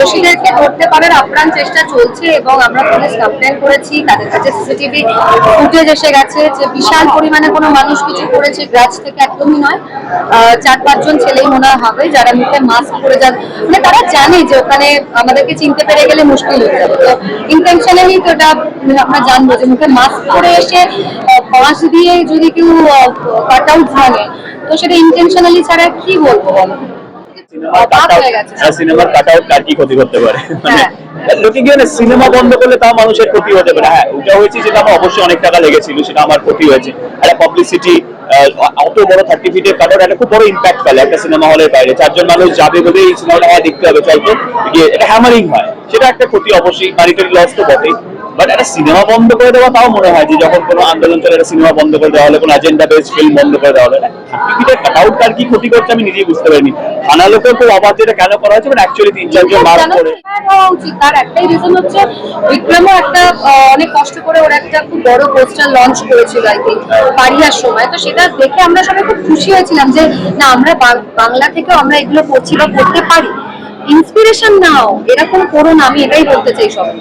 দোষীদেরকে ধরতে পারার আপ্রাণ চেষ্টা চলছে এবং আমরা পুলিশ কমপ্লেন করেছি, তাদের কাছে সিসিটিভি ফুটেজ এসে গেছে যে বিশাল পরিমাণে কোনো মানুষ কিছু করেছে গ্রাজ থেকে একদমই নয়। 4-5 জন ছেলেই মনে হবে যারা মুখে মাস্ক পরে যান, মানে তারা জানে যে ওখানে আমাদেরকে চিনতে পেরে গেলে মুশকিল হয়ে যাবে, তো ইন্টেনশনালি তো এটা আমরা জানবো যে মুখে মাস্ক পরে এসে বাঁশ দিয়ে যদি কেউ কাট আউট ভাঙে তো সেটা ইন্টেনশনালি ছাড়া কি বলবো বলো। সিনেমার কাট আউট কার কি ক্ষতি করতে পারে, মানে লোকে গিয়ে সিনেমা বন্ধ করলে তাও মানুষের ক্ষতি হতে পারে। হ্যাঁ, ওটা হয়েছে যেটা আমার অবশ্যই অনেক টাকা লেগেছিল, সেটা আমার ক্ষতি হয়েছে। একটা পাবলিসিটি, অত বড় 30 ফিটের কাট আউট একটা খুব বড় ইম্প্যাক্ট ফেলে একটা সিনেমা হলের বাইরে। 4 জন মানুষ যাবে বলে এই সিনেমাটা দেখতে হবে চাইতো, গিয়ে এটা হ্যামারিং হয়, সেটা একটা ক্ষতি অবশ্যই, মানিটারি লস তো বটেই। বাট একটা সিনেমা বন্ধ করে দেওয়া তাও মনে হয় যে যখন কোনো আন্দোলন চলে একটা সিনেমা বন্ধ করে দেওয়া হলে, কোনো এজেন্ডা বেসড ফিল্ম বন্ধ করে দেওয়া হলে, 30 ফিটের কাট আউট কার কি ক্ষতি করছে আমি নিজেই বুঝতে পারিনি। থানা লোকের খুব অবাধ যেটা কেন করা হয়েছে, বাট অ্যাকচুয়ালি 3-4 জন মার্ক করে উচিত। তার একটাই রিজন হচ্ছে বিক্রমও একটা অনেক কষ্ট করে ওরা একটা খুব বড় পোস্টার লঞ্চ করেছিল আই থিঙ্ক পারিয়ার সময়, তো সেটা দেখে আমরা সবাই খুব খুশি হয়েছিলাম যে না আমরা বাংলা থেকেও আমরা এগুলো করছি বা করতে পারি। ইন্সপিরেশন নাও, এরকম করো না, আমি এটাই বলতে চাই সবাই।